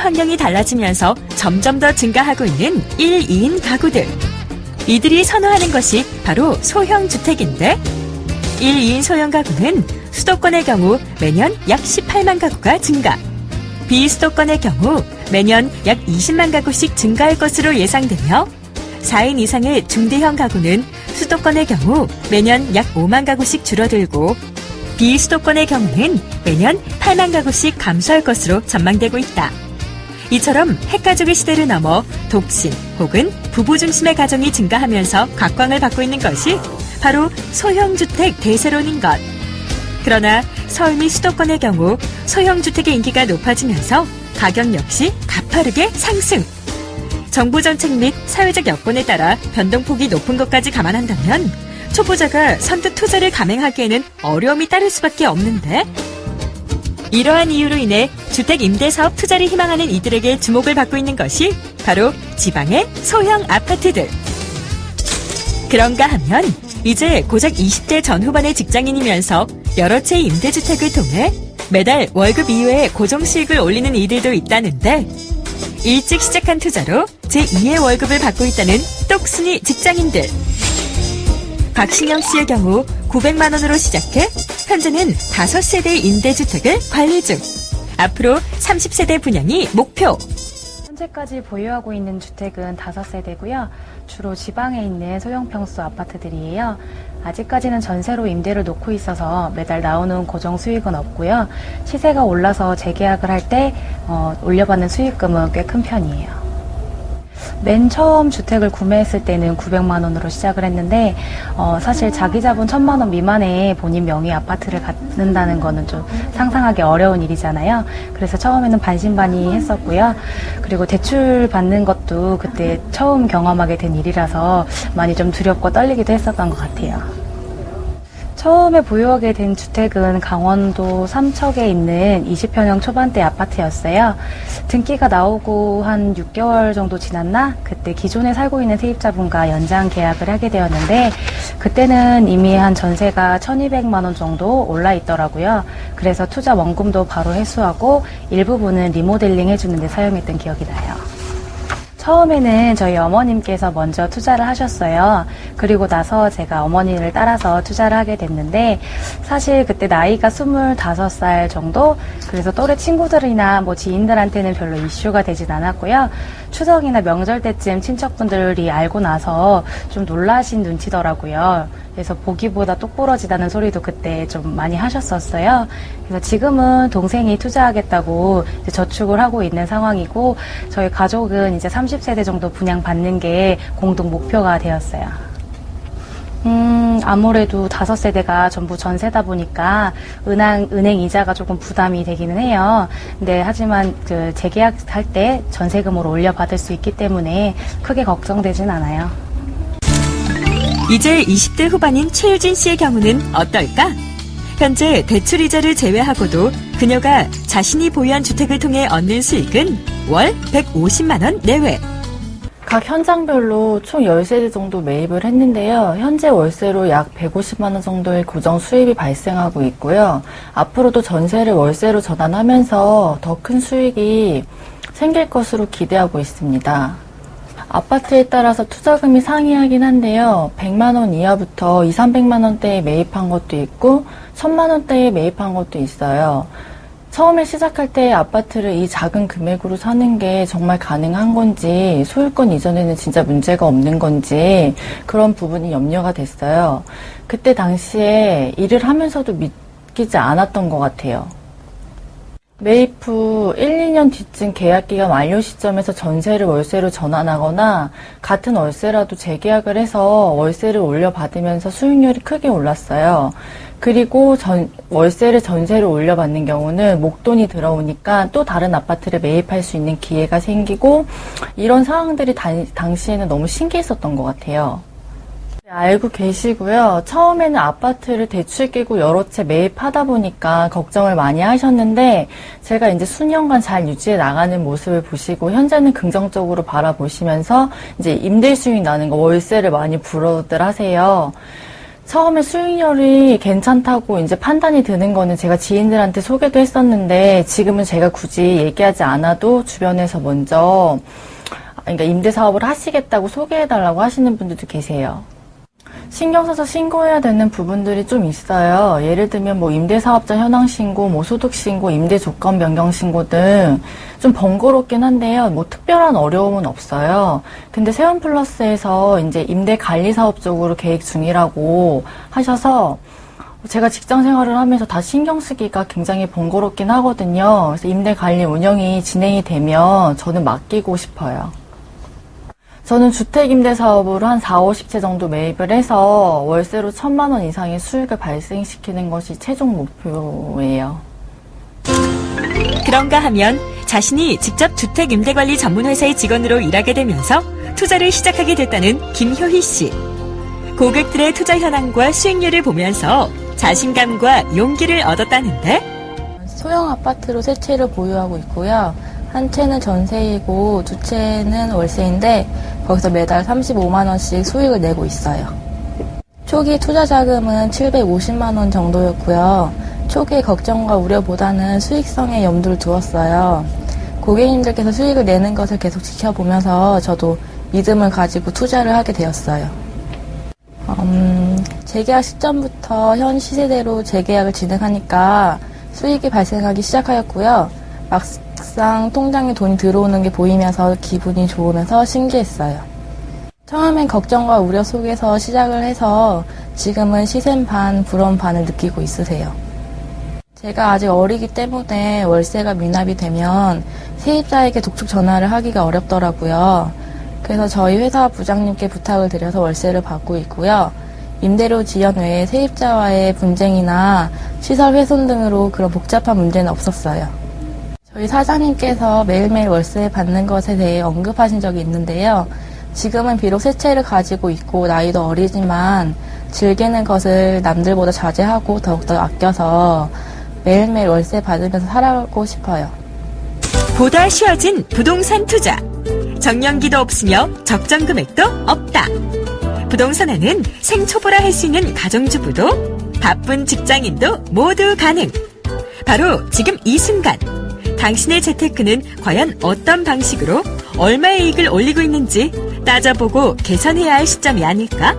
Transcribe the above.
환경이 달라지면서 점점 더 증가하고 있는 1, 2인 가구들. 이들이 선호하는 것이 바로 소형주택인데 1, 2인 소형 가구는 수도권의 경우 매년 약 18만 가구가 증가, 비수도권의 경우 매년 약 20만 가구씩 증가할 것으로 예상되며 4인 이상의 중대형 가구는 수도권의 경우 매년 약 5만 가구씩 줄어들고 비수도권의 경우는 매년 8만 가구씩 감소할 것으로 전망되고 있다. 이처럼 핵가족의 시대를 넘어 독신 혹은 부부 중심의 가정이 증가하면서 각광을 받고 있는 것이 바로 소형주택 대세론인 것. 그러나 서울 및 수도권의 경우 소형주택의 인기가 높아지면서 가격 역시 가파르게 상승. 정부 정책 및 사회적 여건에 따라 변동폭이 높은 것까지 감안한다면 초보자가 선뜻 투자를 감행하기에는 어려움이 따를 수밖에 없는데 이러한 이유로 인해 주택 임대사업 투자를 희망하는 이들에게 주목을 받고 있는 것이 바로 지방의 소형 아파트들. 그런가 하면 이제 고작 20대 전후반의 직장인이면서 여러 채의 임대주택을 통해 매달 월급 이외에 고정 수익을 올리는 이들도 있다는데 일찍 시작한 투자로 제2의 월급을 받고 있다는 똑순이 직장인들. 박신영 씨의 경우 900만 원으로 시작해 현재는 5세대의 임대주택을 관리 중. 앞으로 30세대 분양이 목표. 현재까지 보유하고 있는 주택은 5세대고요. 주로 지방에 있는 소형평수 아파트들이에요. 아직까지는 전세로 임대를 놓고 있어서 매달 나오는 고정 수익은 없고요. 시세가 올라서 재계약을 할 때 올려받는 수익금은 꽤 큰 편이에요. 맨 처음 주택을 구매했을 때는 900만 원으로 시작을 했는데 사실 자기 자본 1000만 원 미만의 본인 명의 아파트를 갖는다는 거는 좀 상상하기 어려운 일이잖아요. 그래서 처음에는 반신반의했었고요. 그리고 대출 받는 것도 그때 처음 경험하게 된 일이라서 많이 좀 두렵고 떨리기도 했었던 것 같아요. 처음에 보유하게 된 주택은 강원도 삼척에 있는 20평형 초반대 아파트였어요. 등기가 나오고 한 6개월 정도 지났나? 그때 기존에 살고 있는 세입자분과 연장 계약을 하게 되었는데 그때는 이미 한 전세가 1200만 원 정도 올라 있더라고요. 그래서 투자 원금도 바로 회수하고 일부분은 리모델링 해주는 데 사용했던 기억이 나요. 처음에는 저희 어머님께서 먼저 투자를 하셨어요. 그리고 나서 제가 어머니를 따라서 투자를 하게 됐는데 사실 그때 나이가 25살 정도? 그래서 또래 친구들이나 지인들한테는 별로 이슈가 되진 않았고요. 추석이나 명절 때쯤 친척분들이 알고 나서 좀 놀라신 눈치더라고요. 그래서 보기보다 똑부러지다는 소리도 그때 좀 많이 하셨었어요. 그래서 지금은 동생이 투자하겠다고 이제 저축을 하고 있는 상황이고 저희 가족은 이제 30세대 정도 분양받는 게 공동 목표가 되었어요. 아무래도 5세대가 전부 전세다 보니까 은행 이자가 조금 부담이 되기는 해요. 근데 하지만 재계약할 때 전세금으로 올려받을 수 있기 때문에 크게 걱정되진 않아요. 이제 20대 후반인 최유진 씨의 경우는 어떨까? 현재 대출 이자를 제외하고도 그녀가 자신이 보유한 주택을 통해 얻는 수익은 월 150만 원 내외. 각 현장별로 총 10세대 정도 매입을 했는데요. 현재 월세로 약 150만 원 정도의 고정 수입이 발생하고 있고요. 앞으로도 전세를 월세로 전환하면서 더 큰 수익이 생길 것으로 기대하고 있습니다. 아파트에 따라서 투자금이 상이하긴 한데요. 100만 원 이하부터 200~300만 원대에 매입한 것도 있고 1000만 원대에 매입한 것도 있어요. 처음에 시작할 때 아파트를 이 작은 금액으로 사는 게 정말 가능한 건지 소유권 이전에는 진짜 문제가 없는 건지 그런 부분이 염려가 됐어요. 그때 당시에 일을 하면서도 믿기지 않았던 것 같아요. 매입 후 1~2년 뒤쯤 계약기간 만료 시점에서 전세를 월세로 전환하거나 같은 월세라도 재계약을 해서 월세를 올려받으면서 수익률이 크게 올랐어요. 그리고 월세를 전세로 올려받는 경우는 목돈이 들어오니까 또 다른 아파트를 매입할 수 있는 기회가 생기고 이런 상황들이 당시에는 너무 신기했었던 것 같아요. 알고 계시고요. 처음에는 아파트를 대출 끼고 여러 채 매입하다 보니까 걱정을 많이 하셨는데 제가 이제 수년간 잘 유지해 나가는 모습을 보시고 현재는 긍정적으로 바라보시면서 이제 임대 수익 나는 거 월세를 많이 부러들 하세요. 처음에 수익률이 괜찮다고 이제 판단이 드는 거는 제가 지인들한테 소개도 했었는데 지금은 제가 굳이 얘기하지 않아도 주변에서 먼저 그러니까 임대 사업을 하시겠다고 소개해달라고 하시는 분들도 계세요. 신경 써서 신고해야 되는 부분들이 좀 있어요. 예를 들면 뭐 임대사업자 현황 신고, 뭐 소득 신고, 임대 조건 변경 신고 등 좀 번거롭긴 한데요. 뭐 특별한 어려움은 없어요. 근데 세원플러스에서 이제 임대 관리 사업 쪽으로 계획 중이라고 하셔서 제가 직장 생활을 하면서 다 신경 쓰기가 굉장히 번거롭긴 하거든요. 그래서 임대 관리 운영이 진행이 되면 저는 맡기고 싶어요. 저는 주택임대사업으로 한 4, 50채 정도 매입을 해서 월세로 1,000만 원 이상의 수익을 발생시키는 것이 최종 목표예요. 그런가 하면 자신이 직접 주택임대관리 전문회사의 직원으로 일하게 되면서 투자를 시작하게 됐다는 김효희 씨. 고객들의 투자 현황과 수익률을 보면서 자신감과 용기를 얻었다는데 소형 아파트로 세 채를 보유하고 있고요. 한 채는 전세이고 두 채는 월세인데 거기서 매달 35만 원씩 수익을 내고 있어요. 초기 투자 자금은 750만 원 정도였고요. 초기의 걱정과 우려보다는 수익성에 염두를 두었어요. 고객님들께서 수익을 내는 것을 계속 지켜보면서 저도 믿음을 가지고 투자를 하게 되었어요. 재계약 시점부터 현 시세대로 재계약을 진행하니까 수익이 발생하기 시작하였고요. 막상 통장에 돈이 들어오는 게 보이면서 기분이 좋으면서 신기했어요. 처음엔 걱정과 우려 속에서 시작을 해서 지금은 시샘 반, 불엄 반을 느끼고 있으세요. 제가 아직 어리기 때문에 월세가 미납이 되면 세입자에게 독촉 전화를 하기가 어렵더라고요. 그래서 저희 회사 부장님께 부탁을 드려서 월세를 받고 있고요. 임대료 지연 외에 세입자와의 분쟁이나 시설 훼손 등으로 그런 복잡한 문제는 없었어요. 저희 사장님께서 매일매일 월세 받는 것에 대해 언급하신 적이 있는데요. 지금은 비록 세 채를 가지고 있고 나이도 어리지만 즐기는 것을 남들보다 자제하고 더욱더 아껴서 매일매일 월세 받으면서 살아가고 싶어요. 보다 쉬워진 부동산 투자. 정년기도 없으며 적정 금액도 없다. 부동산에는 생초보라 할 수 있는 가정주부도 바쁜 직장인도 모두 가능. 바로 지금 이 순간 당신의 재테크는 과연 어떤 방식으로 얼마의 이익을 올리고 있는지 따져보고 개선해야 할 시점이 아닐까?